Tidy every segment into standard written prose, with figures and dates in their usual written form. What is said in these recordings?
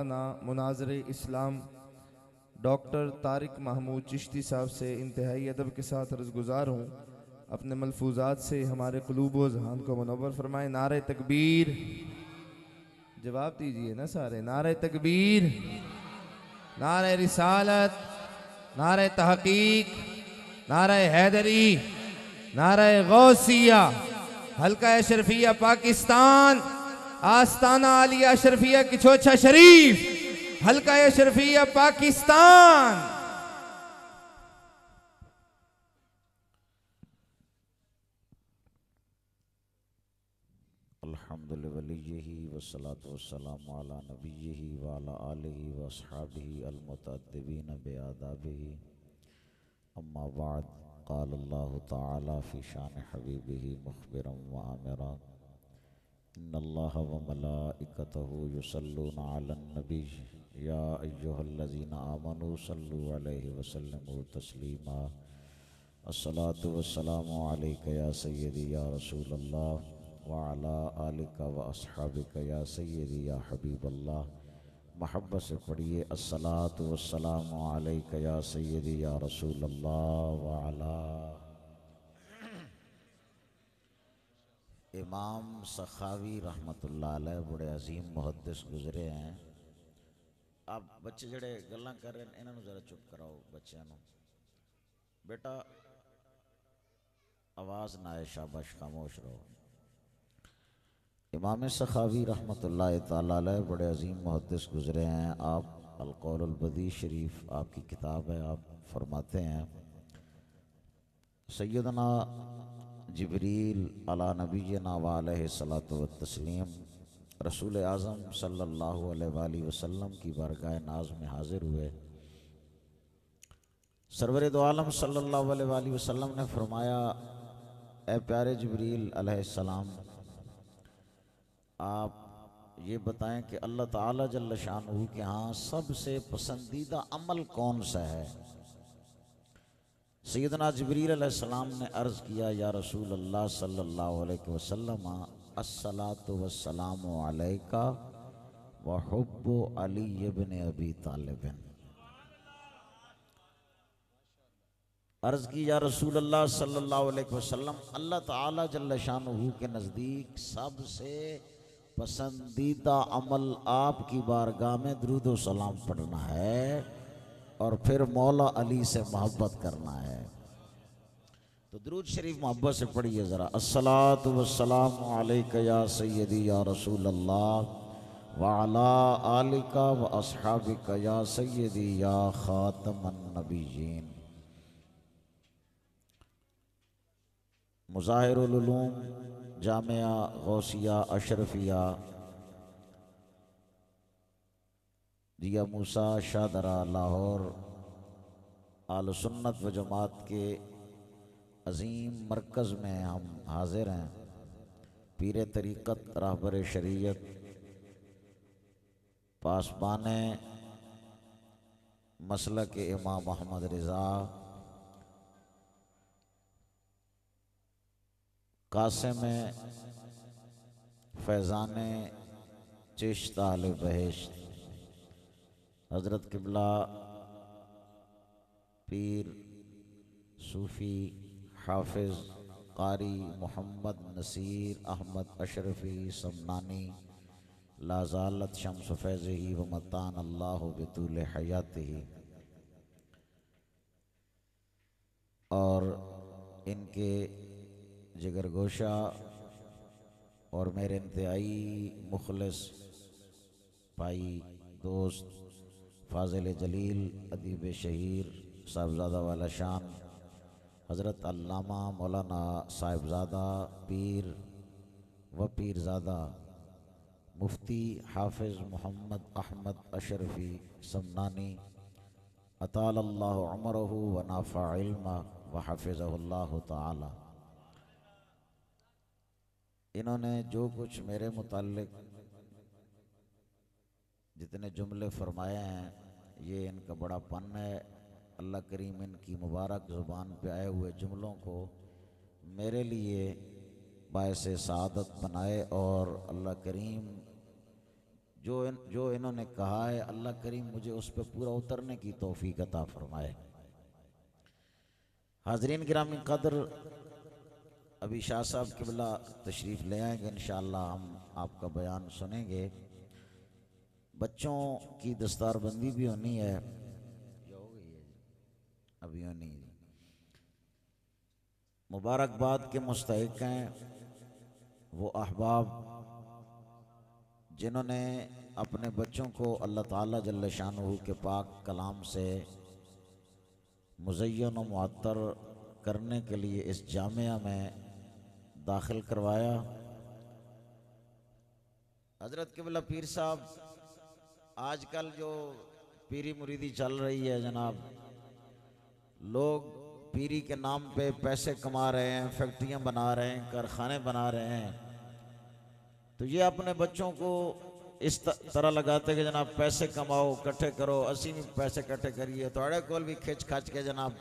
ना मुनाज़िर इस्लाम डॉक्टर तारिक महमूद चिश्ती साहब से इंतहाई अदब के साथ अर्ज़गुज़ार हूँ अपने मलफूजात से हमारे क़ुलूब व ज़हान को मुनव्वर फरमाएं। नारे तकबीर, जवाब दीजिए ना सारे। नारे तकबीर, नारे रिसालत, नारे तहकीक, नारे हैदरी, नारे गौसिया, हल्का अशरफिया पाकिस्तान, आस्ताना आलिया अशरफिया की छोछा शरीफ, हल्का अशरफिया पाकिस्तान। अल्हम्दुलिल्लाहि वस्सलातु वस्सलामु अला नबिय्यिहि व अला आलिहि व अस्हाबिहि अल-मुतअद्दिबीन बिआदाबिहि। अम्मा बाद, क़ाल अल्लाहु तआला फ़ी शान हबीबिहि मुख़बिरन व आमिरा, इन्नल्लाहा व मलाइकतहु युसल्लूना अलन नबी या अय्युहल्लज़ीना आमनू सल्लू अलैहि व सल्लिमू तस्लीमा। अस्सलातु वस्सलामु अलैका या सय्यदी या रसूलल्लाह व अला आलिका व अस्हाबिका या सय्यदी या हबीबल्लाह। मोहब्बत से पढ़िए अस्सलातु वस्सलामु अलैका या सय्यदी या रसूलल्लाह व अला। इमाम सखावी रहमतुल्लाह अलैह बड़े अजीम मुहद्दिस गुजरे हैं। आप बच्चे जड़े गल्लां कर रहे हैं इन्होंने ज़रा चुप कराओ। बच्चों को बेटा आवाज़ ना आए, शाबाश, खामोश रहो। इमाम सखावी रहमतुल्लाह ताला अलैह बड़े अजीम मुहद्दिस गुजरे हैं। आप अल-कौलुल बदी शरीफ आपकी किताब है। आप फरमाते हैं सैयदना जिब्रील अला नबीना व अलैहि सलातु व तस्लीम रसूल आज़म सल्लल्लाहु अलैहि वसल्लम की बारगाह नाज में हाजिर हुए। सरवर दो आलम सल्लल्लाहु अलैहि वसल्लम ने फरमाया, ए प्यारे जिब्रील अलैहिस्सलाम, आप ये बताएं कि अल्लाह ताला जल्ल शानुहु के यहाँ सबसे पसंदीदा अमल कौन सा है। सैयदना जिब्रील अलैहिस्सलाम ने अर्ज़ किया, या रसूल अल्लाह सल्लल्लाहु अलैहि वसल्लम, अस्सलातु वस्सलामु अलैका व हुब्बु अली इब्न अबी तालिब। अर्ज़ की, या रसूल अल्लाह सल्लल्लाहु अलैहि वसल्लम, अल्लाह ताला जल्ल शानुहु के नज़दीक सबसे पसंदीदा अमल आपकी बारगाह में दुरूद व सलाम पढ़ना है और फिर मौला अली से मोहब्बत करना है। तो दुरूद शरीफ मोहब्बत से पढ़िए ज़रा। अस्सलातु वस्सलामु अलैका या सय्यदी या रसूल अल्लाह व अला आलिका व अस्हाबिका या सय्यदी या खातमन नबिय्यीन। मुज़ाहिरुल उलूम जामिया गौसिया अशरफिया जिया मूसा शाहदरा लाहौर आल सुन्नत व जमात के अजीम मरकज़ में हम हाजिर हैं। पीर तरीक़त रहबर शरीयत पासबाने मसलक इमाम मोहम्मद रिज़ा कासिम फैज़ाने चिश्त आले बहिश्त हज़रत क़िबला पीर सूफ़ी हाफिज़ कारी मोहम्मद नसीर अहमद अशरफी समनानी लाज़ालत शम्स फैज़ही व मतान अल्लाह बितूल हयातिही, और इनके जिगरगोशा और मेरे इंतहाई मुखलिस भाई दोस्त फाजिल जलील अदीब शहीर साहिबजादा वाला शान हज़रत अल्लामा मौलाना साहिबजादा पीर व पीरजादा मुफ्ती हाफिज़ मोहम्मद अहमद अशरफी समनानी अतालल्लाहु उमरहु व नाफ़अ इल्महु व हफ़िज़हुल्लाहु ताला, इन्होंने जो कुछ मेरे मुताल्लिक जितने जुमले फरमाए हैं ये इनका बड़ा पन है। अल्लाह करीम इनकी मुबारक ज़ुबान पे आए हुए जुमलों को मेरे लिए बायसे सआदत बनाए और अल्लाह करीम जो इन्होंने कहा है, अल्लाह करीम मुझे उस पर पूरा उतरने की तौफीक अता फरमाए। हाज़रीन गिरामी कदर, अभी शाह साहब क़िबला तशरीफ़ ले आएंगे, इंशाअल्लाह हम आपका बयान सुनेंगे। बच्चों की दस्तारबंदी भी होनी है, या हो गई है अभी होनी। मुबारकबाद के मुस्तहिक़ हैं वो अहबाब जिन्होंने अपने बच्चों को अल्लाह ताला जल्ल शानुहु के पाक कलाम से मुज़य्यन व मुअत्तर करने के लिए इस जामिया में दाखिल करवाया। हज़रत क़िबला पीर साहब, आजकल जो पीरी मुरीदी चल रही है जनाब, लोग पीरी के नाम पे पैसे कमा रहे हैं, फैक्ट्रियां बना रहे हैं, कारखाने बना रहे हैं। तो ये अपने बच्चों को इस तरह लगाते कि जनाब पैसे कमाओ, इकट्ठे करो, असी भी पैसे इकट्ठे करिए, थोड़े कोल भी खिंच खच के जनाब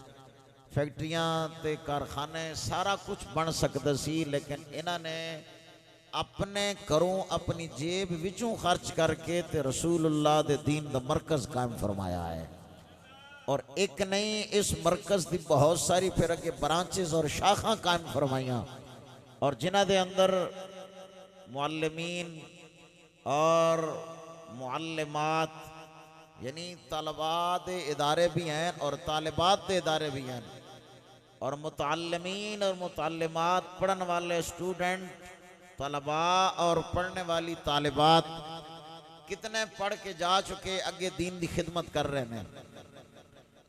फैक्ट्रियां ते कारखाने सारा कुछ बन सकता सी, लेकिन इन्होंने अपने घरों अपनी जेब विचों खर्च करके ते रसूलुल्लाह दे दीन दा मरकज कायम फरमाया है। और एक नहीं, इस मरकज की बहुत सारी फिर अगे ब्रांचेस और शाखा कायम फरमाइया, और जिन्हां दे अंदर मुअल्लिमीन और मुअल्लिमात यानी तलबा दे इदारे भी हैं और तालिबात दे इदारे भी हैं, और मुतअल्लिमीन और मुतअल्लिमात पढ़ने वाले स्टूडेंट, तलबा और पढ़ने वाली तालिबात कितने पढ़ के जा चुके अगे दीन की खिदमत कर रहे हैं।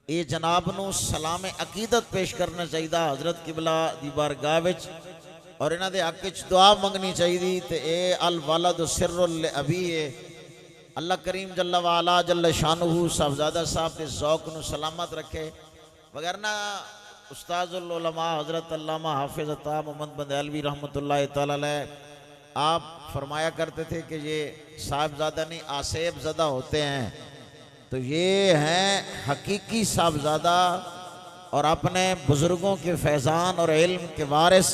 ये जनाब नू सलाम अकीदत पेश करना चाहिए हज़रत क़िबला दी बारगाह विच, और इन्हां दे हक विच दुआ मंगनी चाहिए। तो ये अल वलद सिर्रुल अबी है। अल्लाह करीम जल्ला वाला जल्ल शानुहु साहबजादा साहब के ज़ौक़ नू सलामत रखे। वगरना उस्ताजुल उलमा हज़रत अल्लामा हाफिज़ अता मोहम्मद बंदेलवी रहमतुल्लाह तआला अलैह आप फरमाया करते थे कि ये साहबजादा नहीं आसेब ज़दा होते हैं, तो ये हैं हकीकी साहबजादा और अपने बुज़ुर्गों के फैज़ान और इल्म के वारिस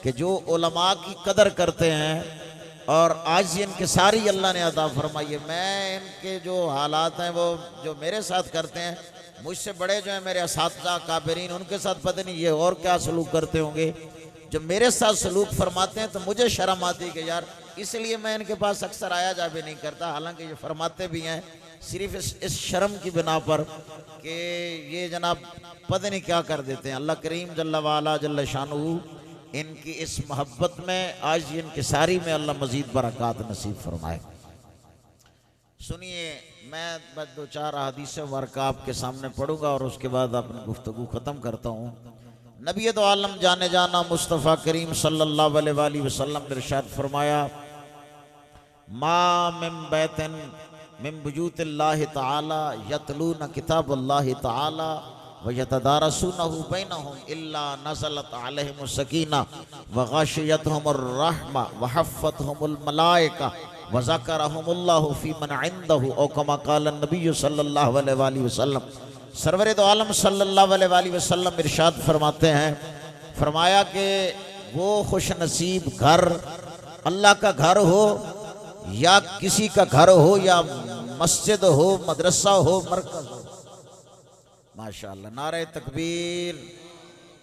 कि जो उलमा की कदर करते हैं। और आज इनके सारी अल्लाह ने अता फरमाई है। मैं इनके जो हालात हैं वो जो मेरे साथ करते हैं, मुझसे बड़े जो हैं मेरे असातिज़ा काबिरीन, उनके साथ पता नहीं ये और क्या सलूक करते होंगे। जब मेरे साथ सलूक फरमाते हैं तो मुझे शर्म आती है कि यार, इसलिए मैं इनके पास अक्सर आया जा भी नहीं करता। हालांकि ये फरमाते भी हैं सिर्फ इस शर्म की बिना पर कि ये जनाब पता नहीं क्या कर देते हैं। अल्लाह करीम जल्ला वाला जल्ल शानुहु इनकी इस मोहब्बत में आज इनकी सारी में अल्लाह मजीद बरक़ात नसीब फरमाए। सुनिए, मैं बस दो चार हदीस वर्क आपके सामने पढ़ूंगा और उसके बाद अपनी गुफ्तगू ख़त्म करता हूँ। नबी दो आलम जाने जाना मुस्तफ़ा करीम सल्लल्लाहु अलैहि वसल्लम ने इरशाद फरमाया, मा मिन बैतिन मिन बुयूतिल्लाहि तआला यतलूना किताबल्लाहि तआला व यतदारसूनहु बैनहुम इल्ला नज़लत अलैहिमुस सकीना व गाशियतहुमुर रहमा व हफ़्फ़तहुमुल मलाइका व ज़करहुमुल्लाहु फी मन इंदहु औ कमा क़ाल नबी सल्लल्लाहु अलैहि वसल्लम। सरवर दो आलम सल्लल्लाहु अलैहि वसल्लम इरशाद फरमाते हैं, फरमाया कि वो खुश नसीब घर अल्लाह का घर हो या किसी का घर हो या मस्जिद हो, मदरसा हो, मरकज हो। माशाअल्लाह। नारे तकबीर,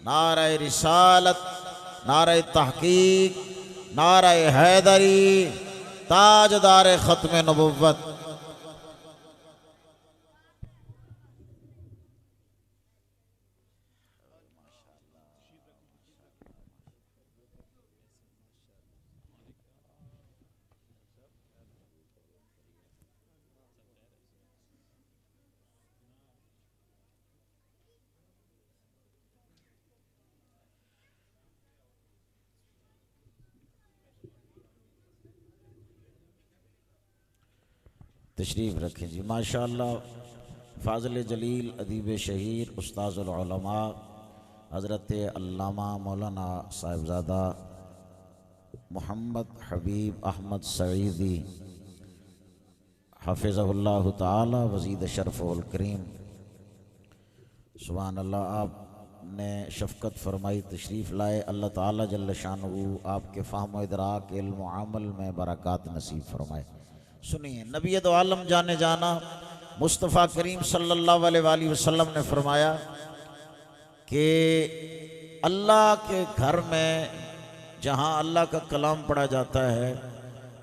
नारे रिसालत, नारे तहकीक, नारे हैदरी, ताजदार खत्म नबुव्वत। तशरीफ़ रखें जी। माशाअल्लाह। फ़ाज़िल जलील अदीब शहीर उस्ताज़ुल उलमा हज़रत अल्लामा मौलाना साहिबज़ादा मोहम्मद हबीब अहमद सईदी हफ़िज़हुल्लाह ताला वज़ीद शरफ़ुल करीम, सुभान अल्लाह। आपने शफ़क़त फरमाई, तशरीफ़ लाए। अल्लाह ताला जल्ल शानुहु आपके फ़हम व इदराक इल्म व अमल में बरक़ात नसीब फरमाए। सुनिए, नबी दो आलम जाने जाना मुस्तफ़ा करीम सल्लल्लाहु अलैहि वसल्लम ने फरमाया कि अल्लाह के घर में जहाँ अल्लाह का कलाम पढ़ा जाता है,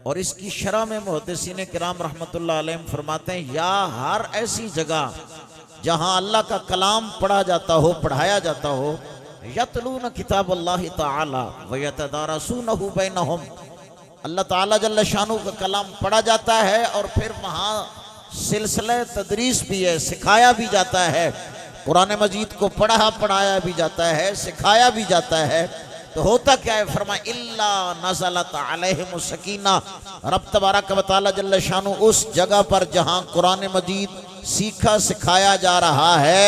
और इसकी शरह में मुहद्दिसीन किराम रहमतुल्लाह अलैहिम फरमाते हैं, या हर ऐसी जगह जहाँ अल्लाह का कलाम पढ़ा जाता हो, पढ़ाया जाता हो, यतलून किताबल्लाहि तआला व यतदारसूनहु बैनहुम, अल्लाह ताला जल्ल शानु का कलाम पढ़ा जाता है और फिर वहाँ सिलसिला तदरीस भी है, सिखाया भी जाता है। कुरान मजीद को पढ़ाया भी जाता है, सिखाया भी जाता है। तो होता क्या है, फरमाया इल्ला नज़लत अलैहिमुस सकीना, रब तबारक व तआला जल्ल शानु उस जगह पर जहाँ कुरान मजीद सीखा सिखाया जा रहा है,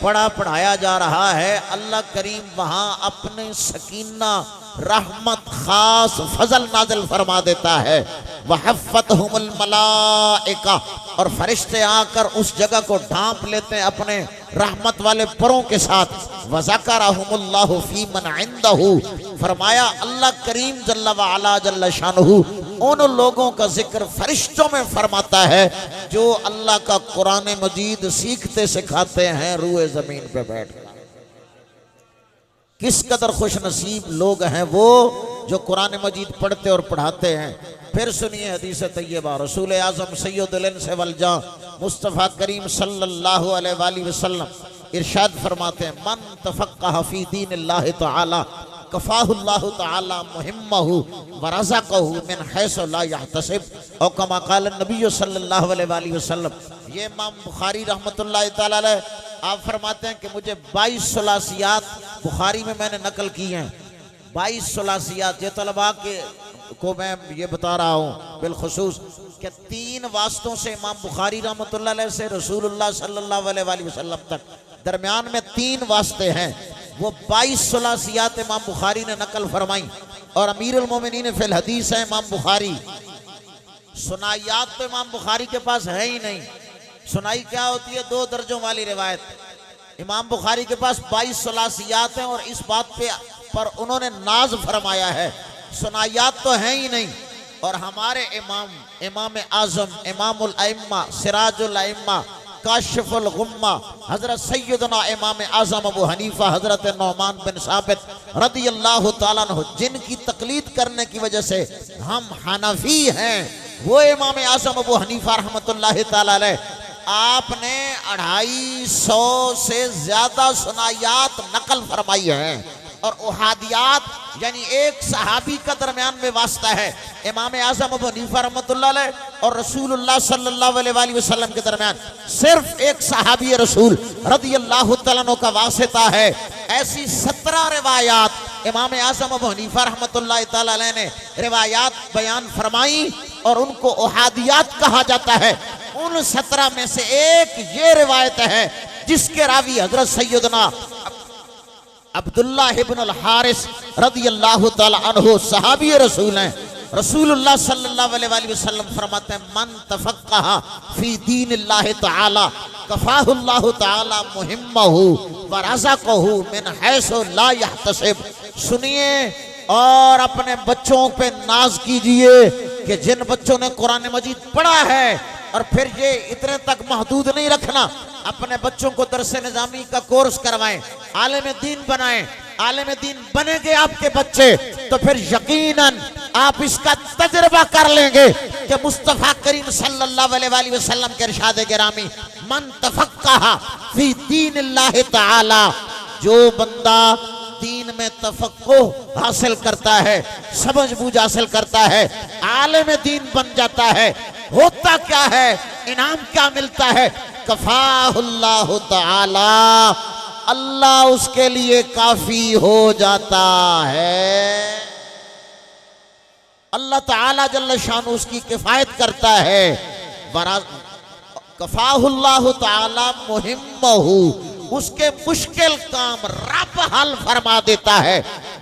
पढ़ाया जा रहा है, अल्लाह करीम वहाँ अपने सकीना रहमत खास फजल नाजिल फरमा देता है। वहफ़्फ़तहुमुल मलाइका, और फरिश्ते आकर उस जगह को ढांप लेते हैं अपने रहमत वाले परों के साथ। वज़करहुमुल्लाहु फी मन इंदहु, फरमाया अल्लाह करीम जल्ल व अला जल्ल शानुहु उन लोगों का जिक्र फरिश्तों में फरमाता है जो अल्लाह का कुरान मजीद सीखते सिखाते हैं रूए ज़मीन पे बैठ कर। किस कदर खुश नसीब लोग हैं वो जो कुरान मजीद पढ़ते और पढ़ाते हैं। फिर सुनिए हदीस तैयबा, रसूल आज़म सैयदुल इंस वल जान मुस्तफ़ा करीम सल्लल्लाहु अलैहि वसल्लम इरशाद फरमाते हैं, मन तफ़क्क़ह फ़ी दीनिल्लाहि तआला कफ़ाहुल्लाहु तआला मुहिम्महु व रज़क़हु मिन हैसु ला यहतसिब, औ कमा क़ाल नबी सल्लल्लाहु अलैहि वसल्लम। ये इमाम बुखारी रहमतुल्लाहि तआला अलैह आप फरमाते हैं कि मुझे 22 सुलासियात बुखारी में मैंने नकल की हैं। 22 सुलासियात, ये तलबा के को मैं ये बता रहा हूँ बिलखुसूस कि 3 वास्तों से इमाम बुखारी रहमतुल्लाह अलैह से रसूलुल्लाह सल्लल्लाहु अलैहि वसल्लम तक दरमियान में 3 वास्ते हैं। वो 22 सुलासियात इमाम बुखारी ने नकल फरमाई, और अमीरुल मोमिनीन फिल हदीस है इमाम बुखारी। सुनायात तो इमाम बुखारी के पास है ही नहीं। सुनाई क्या होती है? 2 दर्जों वाली रिवायत। इमाम बुखारी के पास 22 सुलासियात हैं और इस बात पर उन्होंने नाज फरमाया है, सुनायात तो है ही नहीं। और हमारे इमाम आज़म इमामुल अइम्मा सिराजुल अइम्मा काशिफुल गुम्मा हजरत सैयदना इमाम आज़म अबू हनीफा हजरत नौमान बिन साबित रदियल्लाहु ताला अन्हु, जिनकी तकलीद करने की वजह से हम हनफी हैं, वो इमाम आज़म अबू हनीफा रहमतुल्लाहि ताला अलैह आपने 250 से ज्यादा सुनायात नकल फरमाई है। और उहादियात यानी एक सहाबी का दरमियान में वास्ता है इमाम आज़म अबू हनीफा रहमतुल्लाह अलैह और रसूलुल्लाह सल्लल्लाहु अलैहि वसल्लम के दरमियान सिर्फ एक सहाबी रसूल रदियल्लाहु तआला अन्हु का वास्ता है। ऐसी 17 रिवायात इमाम आज़म अबू हनीफा रहमतुल्लाह तआला अलैह ने रिवायात बयान फरमाई और उनको उहादियात कहा जाता है। उन 17 में से एक ये रिवायत है जिसके रावी हजरत सैयदना अब्दुल्लाह इब्न अल हारिस रदियल्लाहु ताला अन्हु सहाबी रसूल हैं। रसूलुल्लाह सल्लल्लाहु अलैहि वसल्लम फरमाते हैं, मन तफक्कह फी दीनिल्लाहि तआला कफ़ाहुल्लाहु तआला मुहिम्महु व रज़क़हु मिन हैसु ला यहतसिब। सुनिए और अपने बच्चों पे नाज कीजिए कि जिन बच्चों ने कुरान मजीद पढ़ा है, और फिर ये इतने तक महदूद नहीं रखना, अपने बच्चों को दरसे निजामी का कोर्स करवाएं, आलिम दीन बनाएं। आलिम दीन बनेंगे आपके बच्चे तो फिर यकीनन आप इसका तजर्बा कर लेंगे कि मुस्तफ़ा करीम सल्लल्लाहु अलैहि वसल्लम के इरशाद गिरामी, मन तफक्कह फी दीनिल्लाहि तआला, जो बंदा दीन में तफक्कुह हासिल करता है, समझ बूझ हासिल करता है, आलिम दीन बन जाता है, होता क्या है, इनाम क्या मिलता है? कफ़ाहुल्लाहु तआला, अल्लाह उसके लिए काफी हो जाता है। अल्लाह ताला जल्ल शान उसकी किफायत करता है। कफ़ाहुल्लाहु ताला मुहिम्महु, उसके मुश्किल काम रब हल फरमा देता है।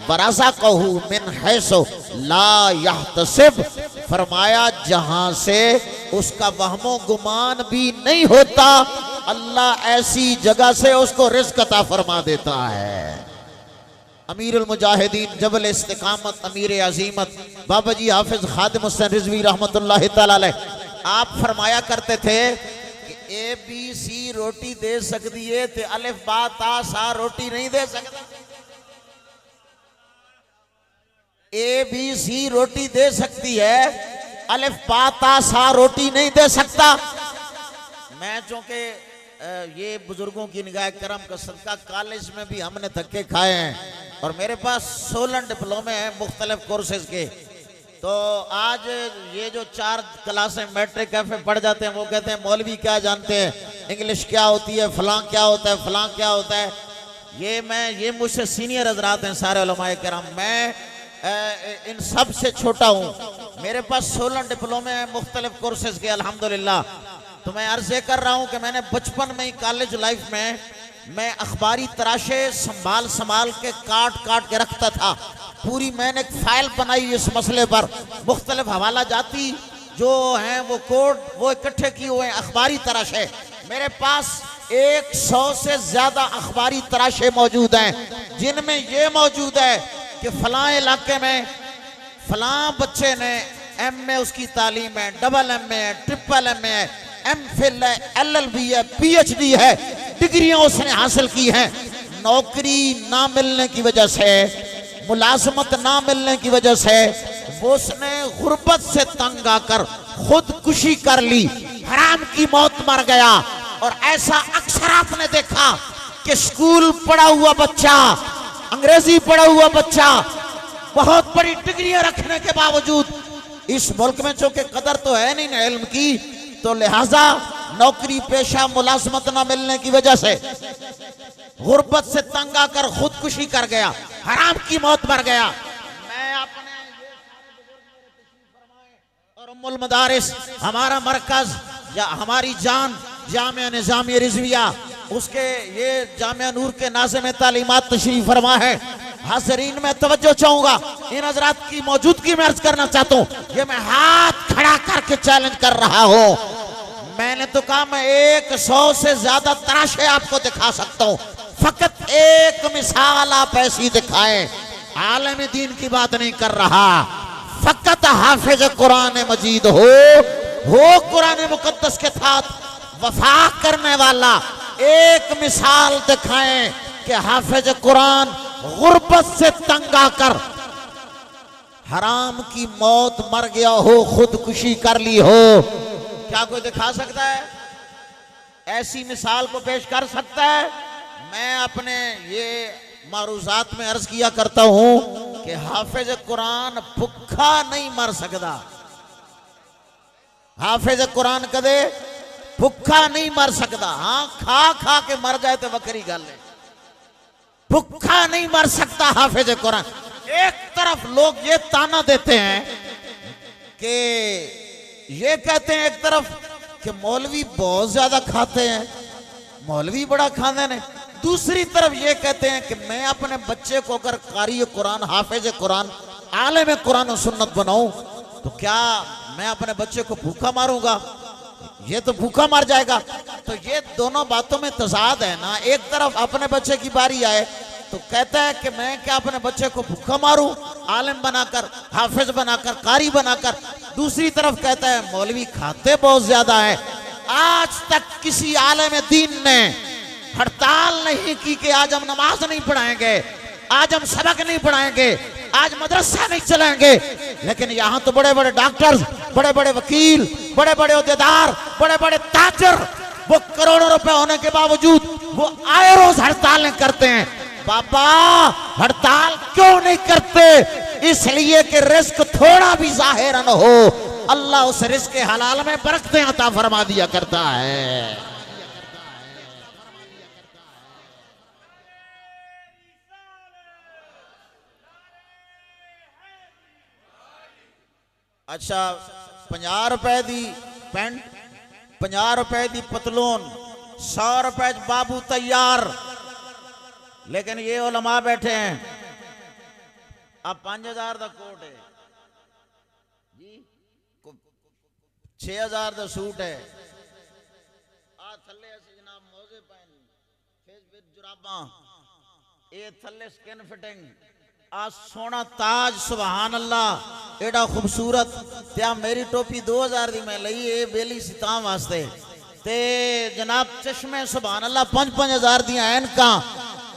वरज़क़हु मिन हैसु ला यहतसिब, फरमाया जहां से उसका वहमो गुमान भी नहीं होता, अल्लाह ऐसी जगह से उसको रिज़्क़ अता फरमा देता है। अमीरुल मुजाहिदीन जबल इस्तिकामत अमीर अजीमत बाबा जी हाफिज खादिम हुसैन रिजवी रहमतुल्लाह तआला अलैह आप फरमाया करते थे कि ए बी सी रोटी दे सकती है ते अलिफ बा ता सा रोटी नहीं दे सकता। ए बी सी रोटी दे सकती है, अलिफ बा ता सा रोटी नहीं दे सकता। मैं चूंकि ये बुजुर्गों की निगाह करम का सदका कॉलेज में भी हमने धक्के खाए हैं और मेरे पास 16 डिप्लोमे हैं मुख्तलिफ कोर्सेज के। तो आज ये जो 4 क्लासें मैट्रिक कैफे पढ़ जाते हैं वो कहते हैं मौलवी क्या जानते हैं, इंग्लिश क्या होती है, फलां क्या होता है, फलां क्या होता है। ये मुझसे सीनियर हजरात हैं सारे उलमाए किराम, मैं इन सब से छोटा हूँ। मेरे पास 16 डिप्लोमे हैं मुख्तलिफ कोर्सेज के अल्हम्दुलिल्लाह। तो मैं अर्ज कर रहा हूँ कि मैंने बचपन में ही कॉलेज लाइफ में मैं अखबारी तराशे संभाल संभाल के काट काट के रखता था। पूरी मैंने एक फाइल बनाई इस मसले पर, मुख्तलिफ हवाला जाती जो हैं वो कोड वो इकट्ठे किए हुए हैं अखबारी तराशे। मेरे पास 100 से ज्यादा अखबारी तराशे मौजूद हैं जिनमें ये मौजूद है कि फलां इलाके में फलां बच्चे ने MA उसकी तालीम है, डबल MA है, ट्रिपल MA है, MPhil है, LLB है, PhD है, डिग्रियां उसने हासिल की हैं। नौकरी ना मिलने की वजह से, मुलाजमत ना मिलने की वजह से वो उसने गुर्बत से तंग आकर खुदकुशी कर ली, हराम की मौत मर गया। और ऐसा अक्सर आपने देखा कि स्कूल पढ़ा हुआ बच्चा, अंग्रेजी पढ़ा हुआ बच्चा, बहुत बड़ी डिग्रियां रखने के बावजूद इस मुल्क में चूंकि कदर तो है नहीं ना इल्म की, तो लिहाजा नौकरी पेशा मुलाजमत न मिलने की वजह से गुर्बत से तंग आकर खुदकुशी कर गया, हराम की मौत मर गया। मैं अपने और उम्मुल मदारिस हमारा मरकज या हमारी जान जामिया निजामिया रिजविया, उसके ये जामिया नूर के नाज़िम तालीमात तशरीफ फरमा है। हाज़रीन मैं तवज्जो चाहूंगा, इन हजरात की मौजूदगी में अर्ज करना चाहता हूँ, ये मैं हाथ खड़ा करके चैलेंज कर रहा हूँ। मैंने तो कहा मैं 100 से ज्यादा तराशे आपको दिखा सकता हूँ, फकत एक मिसाल आप ऐसी दिखाएं। आलम दीन की बात नहीं कर रहा, फकत हाफिज कुरान मजीद हो कुरान मुकद्दस के साथ वफा करने वाला एक मिसाल दिखाएं कि हाफिज कुरान गुर्बत से तंग आकर हराम की मौत मर गया हो, खुदकुशी कर ली हो। क्या कोई दिखा सकता है? ऐसी मिसाल को पेश कर सकता है? मैं अपने ये मारूजात में अर्ज किया करता हूं कि हाफिज कुरान भूखा नहीं मर सकता। हाफिज कुरान कदे भूखा नहीं मर सकता। हाँ, खा खा के मर जाए तो बकरी गल है, भूखा नहीं मर सकता हाफिज कुरान। एक तरफ लोग ये ताना देते हैं कि ये कहते हैं एक तरफ कि मौलवी बहुत ज्यादा खाते हैं, मौलवी बड़ा खाते हैं, दूसरी तरफ ये कहते हैं कि मैं अपने बच्चे को अगर कारी कुरान, हाफिज कुरान, आलिम कुरान और सुन्नत बनाऊं तो क्या मैं अपने बच्चे को भूखा मारूंगा? ये तो भूखा मर जाएगा। तो ये दोनों बातों में तजाद है ना। एक तरफ अपने बच्चे की बारी आए तो कहता है कि मैं क्या अपने बच्चे को भूखा मारूं, आलिम बनाकर, हाफिज बनाकर, कारी बनाकर। दूसरी तरफ कहता है मौलवी खाते बहुत ज्यादा है। आज तक किसी आलिम दीन ने हड़ताल नहीं की कि आज हम नमाज नहीं पढ़ाएंगे, आज हम सबक नहीं पढ़ाएंगे, आज मदरसा नहीं चलाएंगे। लेकिन यहाँ तो बड़े बड़े डॉक्टर्स, बड़े बड़े वकील, बड़े बड़े ओहदेदार, बड़े बड़े ताजर, वो करोड़ों रुपए होने के बावजूद वो आए रोज हड़तालें करते हैं। बाबा हड़ताल क्यों नहीं करते? इसलिए कि रिस्क थोड़ा भी जाहिर न हो, अल्लाह उस रिस्क के हलाल में बरकतें अता फरमा दिया करता है। अच्छा, 50 रुपए दी पेंट, 50 रुपए दी पतलून, 100 रुपए बाबू तैयार। लेकिन ये उलमा बैठे हैं, अब 5000 का कोट है जी, 6000 का सूट है, आ थले असी जनाब मोजे पहन, फेस विद जुराबा, ये थले स्किन फिटिंग, आ सोना ताज सुभान अल्लाह एड़ा खूबसूरत त्या मेरी टोपी 2000 दी मैं लई ए बेली सितां वास्ते ते जनाब चश्मे सुभान अल्लाह 5-5 दी ऐनकां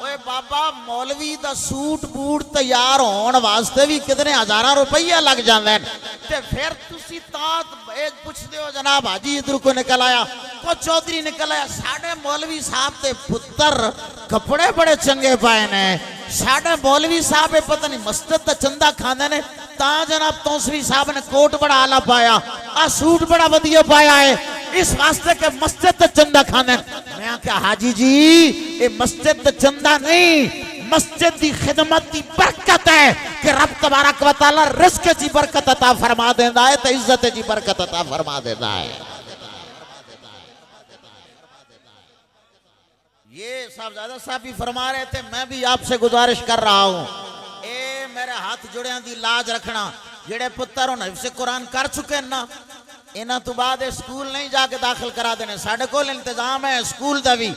ओए बाबा मौलवी दा सूट बूट तैयार होने वास्ते भी कितने हजारां रुपया लग जांदे हैं ते फिर तुसी तात एक पुछदे हो जनाब हाजी इधर को निकल आया को चौधरी निकल आया साडे मौलवी साहब ते पुत्र कपड़े बड़े चंगे पाए ने साडे मौलवी साहब पता नहीं मस्जिद दा चंदा खांदे ने ता जनाब तौसरी साहब ने कोट बड़ा आला पाया आ सूट बड़ा वधिया पाया है इस वास्ते के मस्जिद दा चंदा खांदे मैं क्या हाजी जी ये मस्जिद दा चंदा नहीं मस्जिद दी खिदमत दी बरकत है कि रब तबारक व तआला रिज़्क़ जी बरकत अता फरमा देंदा है ते इज्जत जी बरकत अता फरमा देंदा है। ये साहबजादा साहब भी फरमा रहे थे मैं भी आपसे गुजारिश कर रहा हूं ए मेरे हाथ जुड़ियां दी लाज रखना जेड़े पुत्र हुन हिफ्ज़ कुरान कर चुके ना इन्हां तो बाद स्कूल नहीं जाके दाखिल करा देने साडे कोल इंतजाम है स्कूल दा भी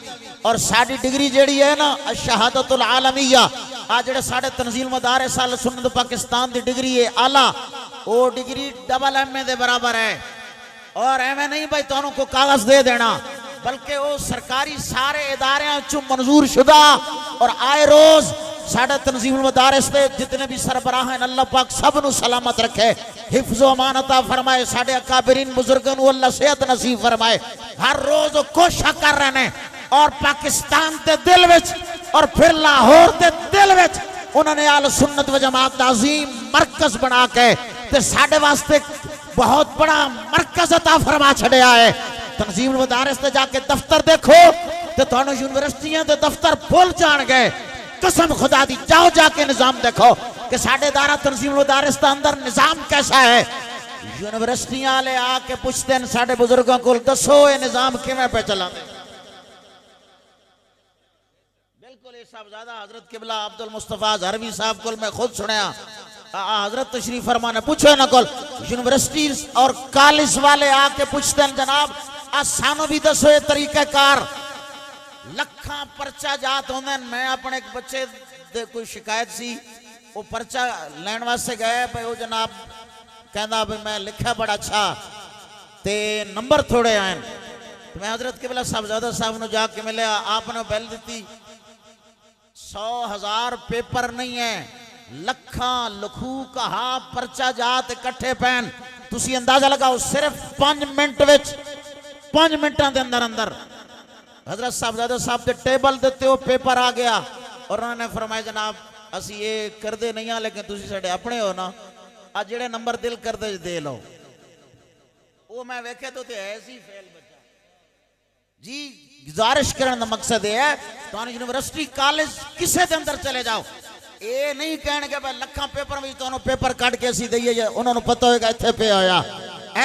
और साडी डिग्री जेड़ी है ना शहादतुल आलमिया आ जेड़े साडे तंजील मदारिस अल सुन्नत पाकिस्तान दी डिग्री है आला ओ डिग्री डबल एमए दे बराबर है और एवं नहीं भाई तुहानू को कागज दे देना बल्कि वो सरकारी सारे इदारे चो मंजूर शुदा और आए रोज साडे तंजीमुल मदारिस दे जितने भी सरबराह हैं अल्लाह पाक सब नु सलामत रखे हिफ्ज़ व अमानता फरमाए साडे अकाबरीन बुजुर्गों नु अल्लाह सेहत नसीब फरमाए हर रोज वो कोशिश कर रहे हैं और पाकिस्तान के दिल विच और फिर लाहौर के दिल विच उन्होंने आल सुन्नत व जमात दा अजीम मरकज बना के ते साडे वास्ते बहुत बड़ा मरकज अता फरमा छड़िया है। तंजीम मदारिस ते जाके दफ्तर देखो तो तुहानू यूनिवर्सिटियां दे दफ्तर भुल जाणगे कसम खुदा दी जाओ जाके निजाम देखो कि साडे दारा तंजीम मदारिस दा अंदर निजाम कैसा है यूनिवर्सिटियां वाले आके पूछते हैं साडे बुजुर्गों को दसो ये निजाम किवें पे चलांदे बिल्कुल ये साहबजादा हजरत किबला अब्दुल मुस्तफा ज़हरवी साहब को मैं खुद सुनया हजरत तशरीफ फरमा ने पूछो ना कल यूनिवर्सिटी और कॉलेज वाले आके पूछते हैं जनाब सानू भी दसो ये तरीकाकार लखा परचा जात होंगे मैं अपने एक बच्चे दे कोई शिकायत सी वो परचा लैन वास्ते गए भाई वो जनाब कहना भाई मैं लिखा बड़ा अच्छा ते नंबर थोड़े आए तो मैं हजरत किबला साहबजादा साहब ने जाके मिले आपने बैल दी 100,000 पेपर नहीं है लखा लखू कहा परचा जात इकट्ठे पैन तुसी अंदाजा लगाओ सिर्फ 5 मिनट विच 5 मिनटां दे अंदर अंदर हजरत साहबजादा साहब के टेबल देते हो पेपर आ गया और उन्होंने फरमाया जनाब असी ये करते नहीं हैं लेकिन तुसी साडे अपने हो ना आ जेड़े नंबर दिल करदे दे लो वो मैं वेखे तो ऐसी फेल बच्चा जी गुजारिश करने का मकसद है तो यूनिवर्सिटी कॉलेज किसे दे अंदर चले जाओ ये नहीं कहने भाई लखा पेपर में तो पेपर कट के असी दईए उन्होंने पता होगा इतने पे होया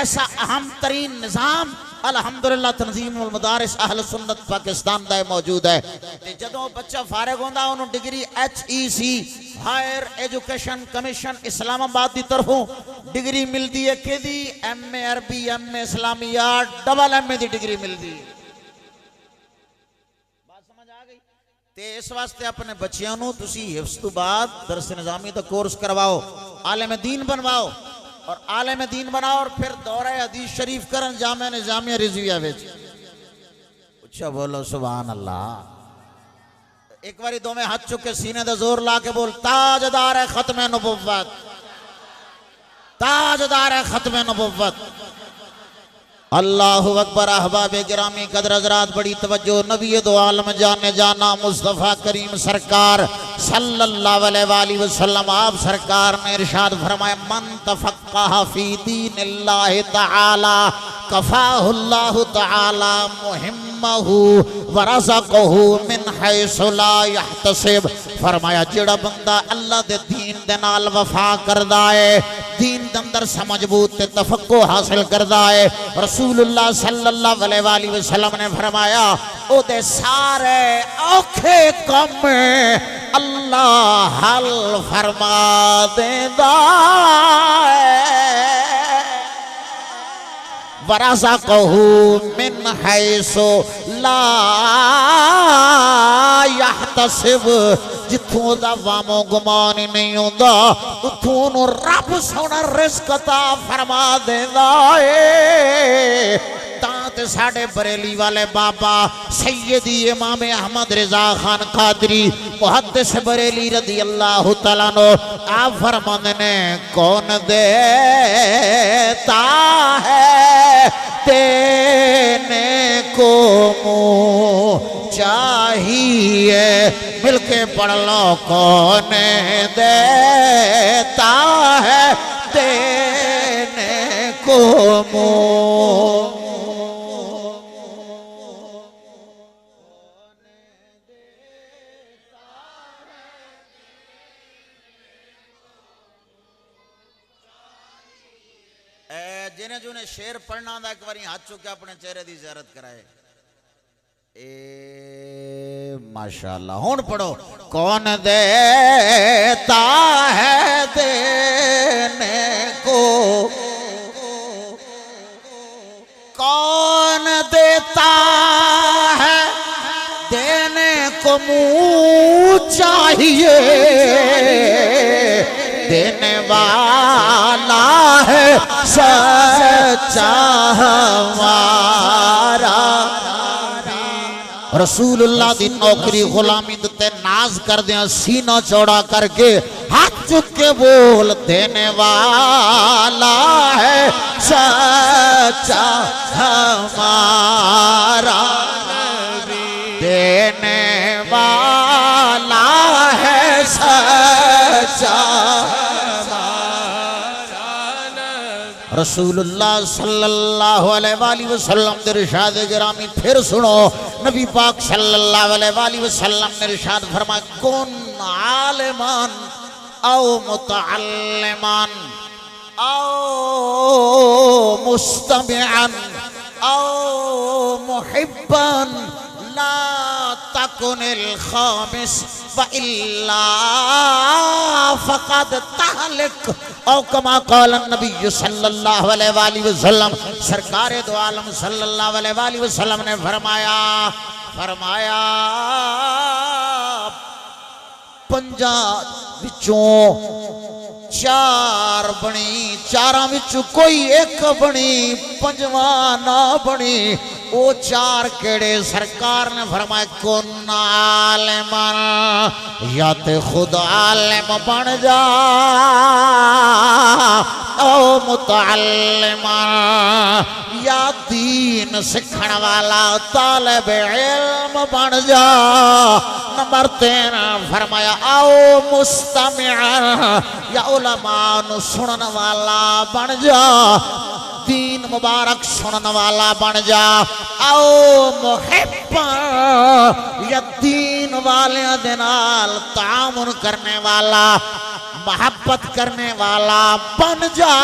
ऐसा अहम तरीन निजाम अलहमदुलिल्लाह तंजीम मदारिस अहल सुन्नत पाकिस्तान दा मौजूद है जदों बच्चा फारिग होंदा उन्होंने degree HEC higher education commission Islamabad की तरफों डिग्री मिलती है कि MA अरबी MA इस्लामियात डबल MA की डिग्री मिलती है बात समझ आ गई ते इस वास्ते अपने बच्चों को तुसी हिफ्ज़ तो बाद दरस निज़ामी का कोर्स करवाओ आलिम दीन बनवाओ और आलिम दीन बनाओ और फिर दौरा हदीस शरीफ करन जामे निजामिया रिजविया विच अच्छा बोलो सुभान अल्लाह एक बारी दो में हाथ चुके सीने दा जोर ला के बोल ताजदार है खत्म नबुव्वत ताजदार है खत्म नबुव्वत अल्लाहु अकबर अहबाब गिरामी कदर हज़रात बड़ी तवज्जो नबी दो आलम जाने जाना मुस्तफ़ा करीम सरकार सल्लल्लाहु अलैहि वसल्लम आप सरकार ने इरशाद फरमाया मन तफक्कह फी दीनिल्लाहि तआला कफाहुल्लाहु तआला मुहिम्महु व रज़क़हु मिन हैसु ला यहतसिब फरमाया जेड़ा बंदा अल्लाह दे दीन दे नाल वफा करदा है दीन दे अंदर समझबूत ते तफक्को हासिल करदा है रसूलुल्लाह सल्लल्लाहु अलैहि वसल्लम ने फरमाया ओ दे सारे औखे कम अल्लाह हल फरमा देंदा वरज़क़हु मिन हैसु ला यहतसिब जिथों दा वामो गुमान ही नहीं होंदा उथों नु रब सोना रिज़्क अता फरमा देंदा है। तां साडे बरेली वाले बाबा सैयदी इमाम अहमद रज़ा खान कादरी मुहद्दिस बरेली रज़ी अल्लाह तआला नो आप फरमाते ने कौन देता है देने को मुँह चाहिए मिलके पढ़ लो कौन देता है देने को मुँह जिन्हें जिन्हें शेर पढ़ना था एक बार हाथ चुके अपने चेहरे की ज़ियारत कराए। ए माशाअल्लाह हुन पढ़ो कौन देता है देने को कौन देता है देने को मुँह चाहिए देने वाला है सच्चा हमारा। रसूलुल्लाह दी नौकरी गुलामी ते नाज कर दिया सीना चौड़ा करके हाथ चुक के बोल देने वाला है सच्चा हमारा देने वाला है सच्चा रसूलुल्लाह सल्लल्लाहु अलैहि वसल्लम दे इरशाद गिरामी फिर सुनो नबी पाक सल्लल्लाहु अलैहि वसल्लम ने इरशाद फरमाया कुन आलिमान औ मुतअल्लिमान औ मुस्तमिअन औ मुहिब्बन ला तकुनिल खामिस व इल्ला फक़द तहलिक औ कमा क़ाल नबी सल्लल्लाहु अलैहि वसल्लम सरकार दो आलम सल्लल्लाहु अलैहि वसल्लम ने फरमाया पंजा विचों चार बनी चारां विचों कोई एक बनी पंजवा ना बनी वो चार केड़े सरकार ने फरमाया कुन आलिमन या ते खुद आलिम बन जा ओ मुतअल्लिमन या दीन सिखण वाला तालिब इल्म बन जा। नंबर 3 फरमाया आओ मुस्तमिअन या उलमा नु सुनन वाला बन जा दीन मुबारक सुनन वाला बन जा। आओ मुहिब्बा या दीन वालियां दे नाल तामुन करने वाला मोहब्बत करने वाला बन जा